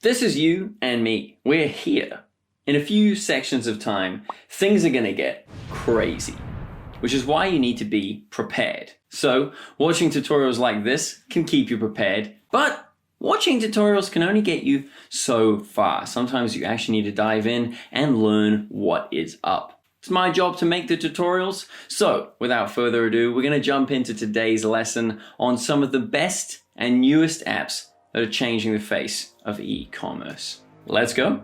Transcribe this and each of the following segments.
This is you and me. We're here. In a few sections of time, things are going to get crazy, which is why you need to be prepared. So watching tutorials like this can keep you prepared, but watching tutorials can only get you so far. Sometimes you actually need to dive in and learn what is up. It's my job to make the tutorials. So without further ado, we're going to jump into today's lesson on some of the best and newest apps that are changing the face of e-commerce. Let's go.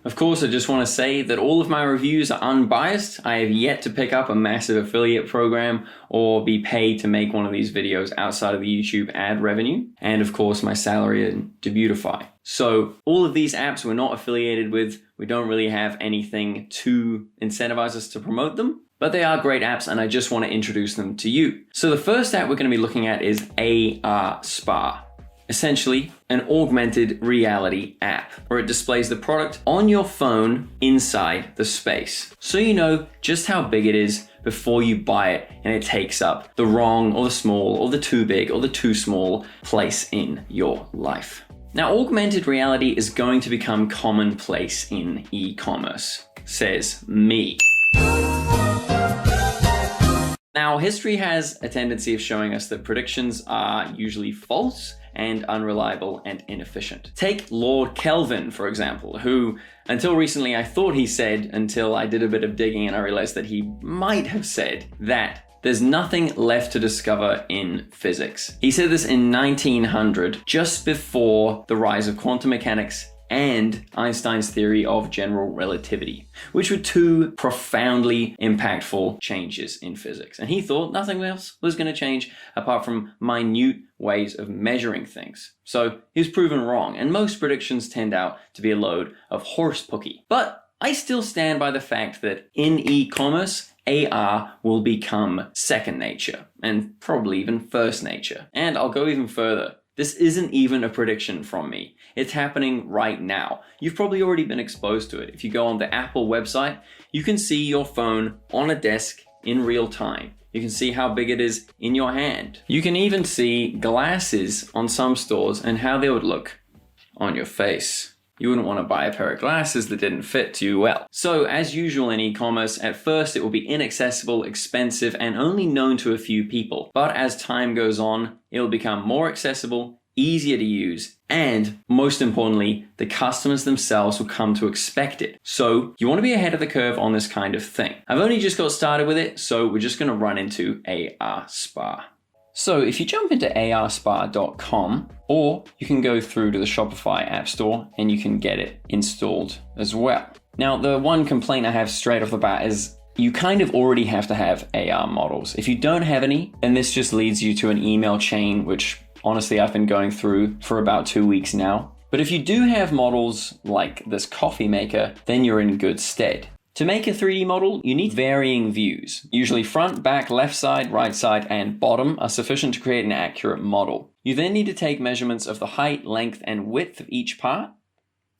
Of course, I just want to say that all of my reviews are unbiased. I have yet to pick up a massive affiliate program or be paid to make one of these videos outside of the YouTube ad revenue. And of course, my salary in Debutify. So all of these apps we're not affiliated with. We don't really have anything to incentivize us to promote them, but they are great apps and I just want to introduce them to you. So the first app we're going to be looking at is ARspar. Essentially, an augmented reality app where it displays the product on your phone inside the space. So you know just how big it is before you buy it and it takes up the wrong or the small or the too big or the too small place in your life. Now, augmented reality is going to become commonplace in e-commerce, says me. Now, history has a tendency of showing us that predictions are usually false and unreliable and inefficient. Take Lord Kelvin, for example, who until recently I thought he said, until I did a bit of digging and I realized that he might have said that there's nothing left to discover in physics. He said this in 1900, just before the rise of quantum mechanics and Einstein's theory of general relativity, which were two profoundly impactful changes in physics. And he thought nothing else was going to change apart from minute ways of measuring things. So he was proven wrong, and most predictions turned out to be a load of horse pookie. But I still stand by the fact that in e-commerce, AR will become second nature, and probably even first nature. And I'll go even further. This isn't even a prediction from me. It's happening right now. You've probably already been exposed to it. If you go on the Apple website, you can see your phone on a desk in real time. You can see how big it is in your hand. You can even see glasses on some stores and how they would look on your face. You wouldn't want to buy a pair of glasses that didn't fit too well. So as usual in e-commerce, at first it will be inaccessible, expensive, and only known to a few people. But as time goes on, it'll become more accessible, easier to use, and most importantly, the customers themselves will come to expect it. So you want to be ahead of the curve on this kind of thing. I've only just got started with it, so we're just going to run into ARspar. So if you jump into ARspar.com, or you can go through to the Shopify App Store and you can get it installed as well. Now, the one complaint I have straight off the bat is you kind of already have to have AR models. If you don't have any, then this just leads you to an email chain, which honestly I've been going through for about 2 weeks now. But if you do have models like this coffee maker, then you're in good stead. To make a 3D model, you need varying views. Usually front, back, left side, right side, and bottom are sufficient to create an accurate model. You then need to take measurements of the height, length, and width of each part.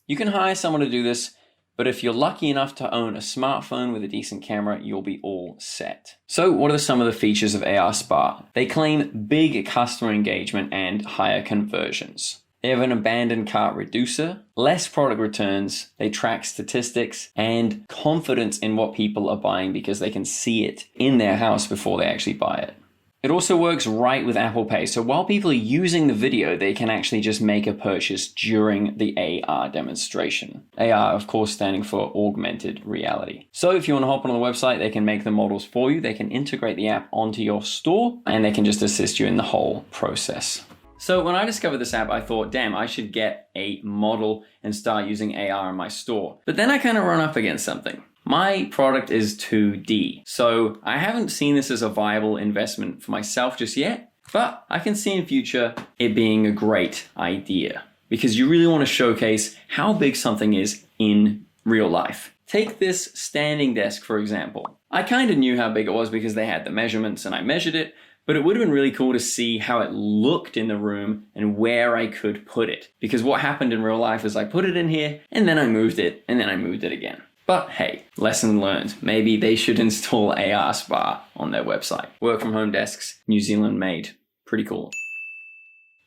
You can hire someone to do this, but if you're lucky enough to own a smartphone with a decent camera, you'll be all set. So what are some of the features of ARspar? They claim big customer engagement and higher conversions. They have an abandoned cart reducer, less product returns, they track statistics, and confidence in what people are buying because they can see it in their house before they actually buy it. It also works right with Apple Pay, so while people are using the video, they can actually just make a purchase during the AR demonstration. AR, of course, standing for augmented reality. So if you want to hop on the website, they can make the models for you, they can integrate the app onto your store, and they can just assist you in the whole process. So when I discovered this app, I thought, damn, I should get a model and start using AR in my store. But then I kind of run up against something. My product is 2D, so I haven't seen this as a viable investment for myself just yet, but I can see in future it being a great idea because you really want to showcase how big something is in real life. Take this standing desk, for example. I kind of knew how big it was because they had the measurements and I measured it, but it would have been really cool to see how it looked in the room and where I could put it. Because what happened in real life is I put it in here and then I moved it and then I moved it again. But hey, lesson learned. Maybe they should install ARspar on their website. Work from home desks, New Zealand made. Pretty cool.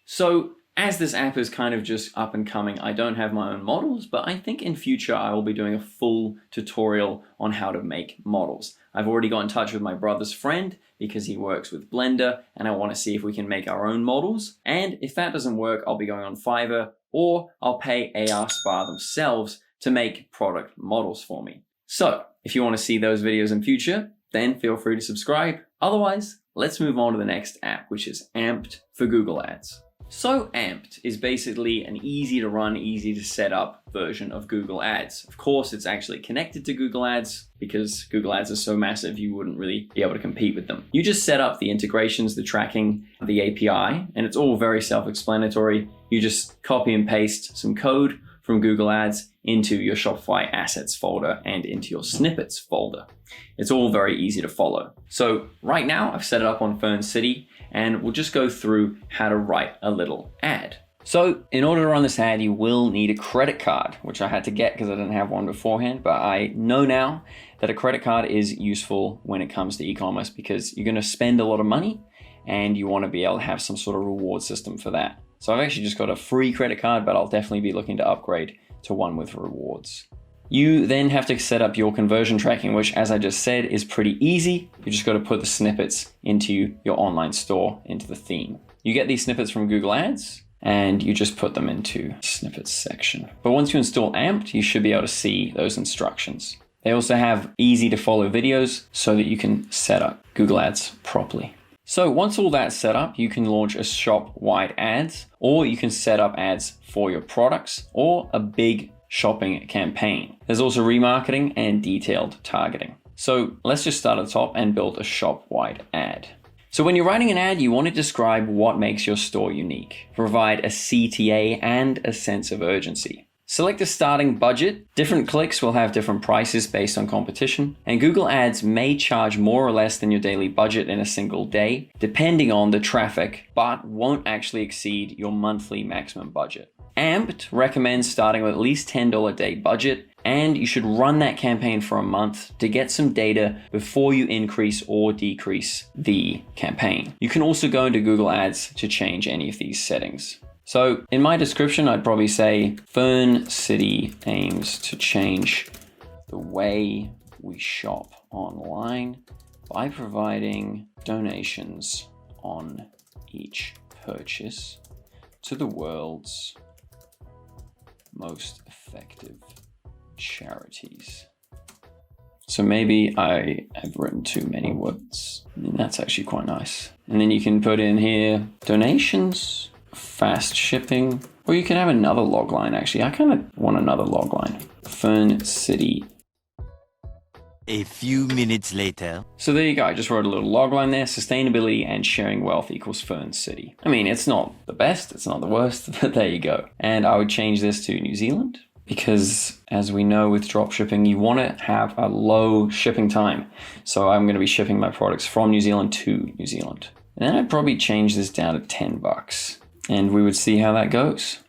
So as this app is kind of just up and coming, I don't have my own models, but I think in future I will be doing a full tutorial on how to make models. I've already got in touch with my brother's friend because he works with Blender, and I want to see if we can make our own models. And if that doesn't work, I'll be going on Fiverr, or I'll pay ARspar themselves to make product models for me. So if you want to see those videos in future, then feel free to subscribe. Otherwise, let's move on to the next app, which is Amped for Google Ads. So Amped is basically an easy to run, easy to set up version of Google Ads. Of course, it's actually connected to Google Ads because Google Ads are so massive, you wouldn't really be able to compete with them. You just set up the integrations, the tracking, the API, and it's all very self-explanatory. You just copy and paste some code from Google Ads into your Shopify assets folder and into your snippets folder. It's all very easy to follow. So right now I've set it up on Fern City, and we'll just go through how to write a little ad. So in order to run this ad, you will need a credit card, which I had to get because I didn't have one beforehand, but I know now that a credit card is useful when it comes to e-commerce because you're going to spend a lot of money and you want to be able to have some sort of reward system for that. So I've actually just got a free credit card, but I'll definitely be looking to upgrade to one with rewards. You then have to set up your conversion tracking, which, as I just said, is pretty easy. You just got to put the snippets into your online store, into the theme. You get these snippets from Google Ads, and you just put them into snippets section. But once you install Amped, you should be able to see those instructions. They also have easy to follow videos so that you can set up Google Ads properly. So once all that's set up, you can launch a shop-wide ads, or you can set up ads for your products or a big shopping campaign. There's also remarketing and detailed targeting. So let's just start at the top and build a shop-wide ad. So when you're writing an ad, you want to describe what makes your store unique, provide a CTA and a sense of urgency. Select a starting budget. Different clicks will have different prices based on competition, and Google Ads may charge more or less than your daily budget in a single day, depending on the traffic, but won't actually exceed your monthly maximum budget. Amped recommends starting with at least $10 a day budget, and you should run that campaign for a month to get some data before you increase or decrease the campaign. You can also go into Google Ads to change any of these settings. So in my description, I'd probably say Fern City aims to change the way we shop online by providing donations on each purchase to the world's most effective charities. So maybe I have written too many words. That's actually quite nice. And then you can put in here donations, fast shipping, or you can have another logline. Actually, I kind of want another logline. Fern City. A few minutes later. So there you go. I just wrote a little logline there. Sustainability and sharing wealth equals Fern City. I mean, it's not the best, it's not the worst, but there you go. And I would change this to New Zealand because, as we know with dropshipping, you want to have a low shipping time. So I'm going to be shipping my products from New Zealand to New Zealand. And then I'd probably change this down to $10. And we would see how that goes.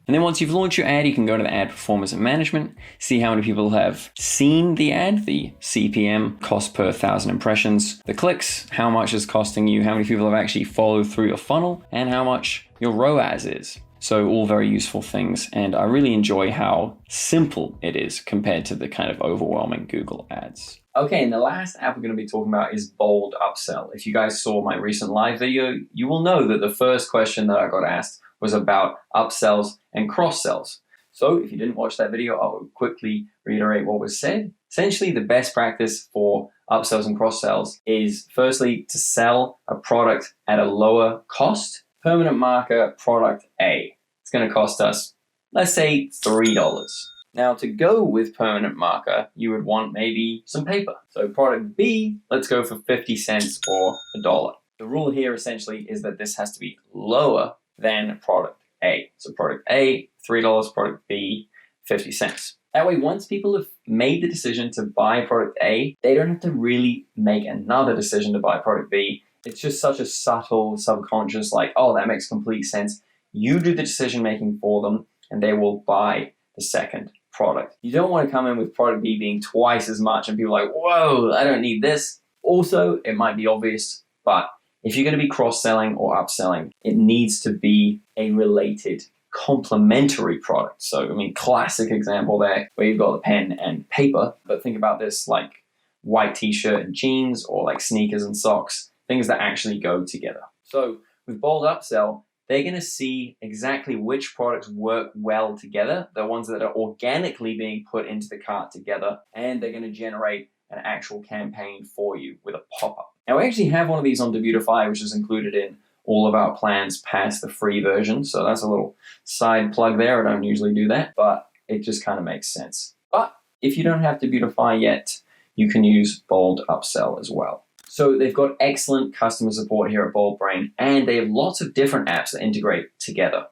And then once you've launched your ad, you can go to the ad performance and management, see how many people have seen the ad, the CPM, cost per 1,000 impressions, the clicks, how much it's costing you, how many people have actually followed through your funnel, and how much your ROAS is. So all very useful things. And I really enjoy how simple it is compared to the kind of overwhelming Google ads. Okay, and the last app we're going to be talking about is Bold Upsell. If you guys saw my recent live video, you will know that the first question that I got asked was about upsells and cross-sells. So if you didn't watch that video, I will quickly reiterate what was said. Essentially, the best practice for upsells and cross-sells is firstly to sell a product at a lower cost. Permanent marker product A. It's going to cost us, let's say, $3. Now, to go with permanent marker, you would want maybe some paper. So product B, let's go for 50 cents or $1. The rule here essentially is that this has to be lower than product A. So product A, $3, product B, 50 cents. That way, once people have made the decision to buy product A, they don't have to really make another decision to buy product B. It's just such a subtle subconscious, like, oh, that makes complete sense. You do the decision making for them and they will buy the second product. You don't want to come in with product B being twice as much and people are like, whoa, I don't need this. Also, it might be obvious, but if you're going to be cross-selling or upselling, it needs to be a related complementary product. So, I mean, classic example there where you've got the pen and paper, but think about this like white t-shirt and jeans, or like sneakers and socks, things that actually go together. So with Bold Upsell, they're going to see exactly which products work well together, the ones that are organically being put into the cart together, and they're going to generate an actual campaign for you with a pop-up. Now, we actually have one of these on Debutify, which is included in all of our plans past the free version. So that's a little side plug there. I don't usually do that, but it just kind of makes sense. But if you don't have Debutify yet, you can use Bold Upsell as well. So they've got excellent customer support here at Bold Brain, and they have lots of different apps that integrate together.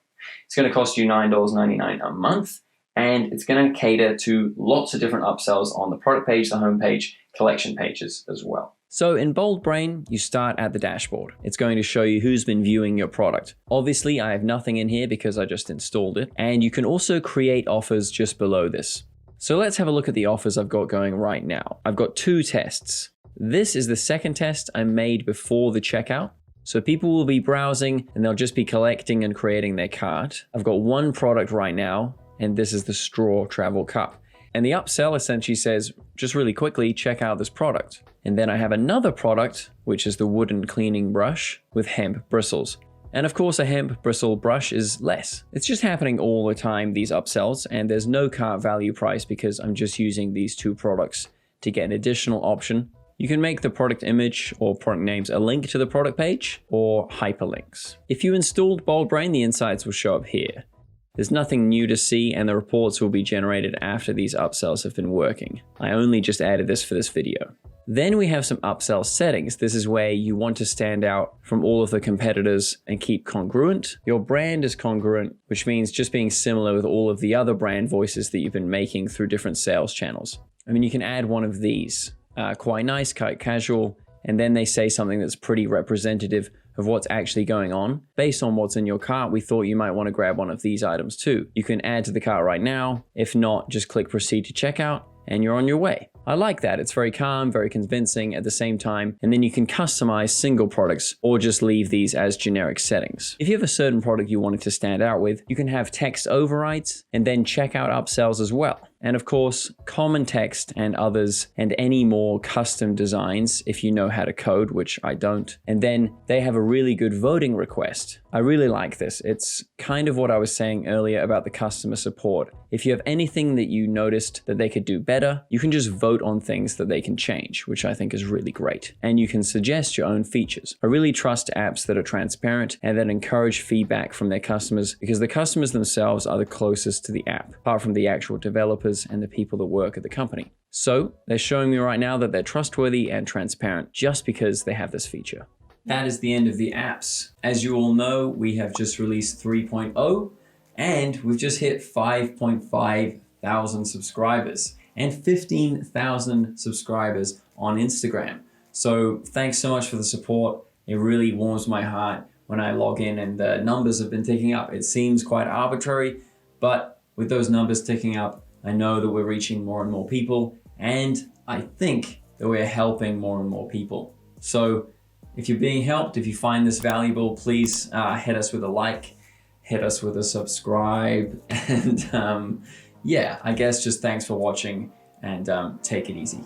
It's going to cost you $9.99 a month, and it's going to cater to lots of different upsells on the product page, the home page, collection pages as well. So in Bold Brain, you start at the dashboard. It's going to show you who's been viewing your product. Obviously, I have nothing in here because I just installed it, and you can also create offers just below this. So let's have a look at the offers I've got going right now. I've got 2 tests. This is the second test I made before the checkout. So people will be browsing and they'll just be collecting and creating their cart. I've got 1 product right now, and this is the straw travel cup. And the upsell essentially says, just really quickly, check out this product. And then I have another product, which is the wooden cleaning brush with hemp bristles. And of course, a hemp bristle brush is less. It's just happening all the time, these upsells, and there's no cart value price because I'm just using these 2 products to get an additional option. You can make the product image or product names a link to the product page or hyperlinks. If you installed Bold Brain, the insights will show up here. There's nothing new to see, and the reports will be generated after these upsells have been working. I only just added this for this video. Then we have some upsell settings. This is where you want to stand out from all of the competitors and keep congruent. Your brand is congruent, which means just being similar with all of the other brand voices that you've been making through different sales channels. I mean, you can add one of these, quite nice, quite casual, and then they say something that's pretty representative of what's actually going on. Based on what's in your cart, we thought you might want to grab one of these items too. You can add to the cart right now. If not, just click proceed to checkout and you're on your way. I like that. It's very calm, very convincing at the same time. And then you can customize single products or just leave these as generic settings. If you have a certain product you wanted to stand out with, you can have text overrides and then checkout upsells as well. And of course, common text and others and any more custom designs if you know how to code, which I don't. And then they have a really good voting request. I really like this. It's kind of what I was saying earlier about the customer support. If you have anything that you noticed that they could do better, you can just vote on things that they can change, which I think is really great. And you can suggest your own features. I really trust apps that are transparent and that encourage feedback from their customers, because the customers themselves are the closest to the app, apart from the actual developers and the people that work at the company. So they're showing me right now that they're trustworthy and transparent just because they have this feature. That is the end of the apps. As you all know, we have just released 3.0 and we've just hit 5.5 thousand subscribers and 15,000 subscribers on Instagram. So thanks so much for the support. It really warms my heart when I log in and the numbers have been ticking up. It seems quite arbitrary, but with those numbers ticking up, I know that we're reaching more and more people, and I think that we're helping more and more people. So if you're being helped, if you find this valuable, please hit us with a like, hit us with a subscribe, and yeah, I guess just thanks for watching, and take it easy.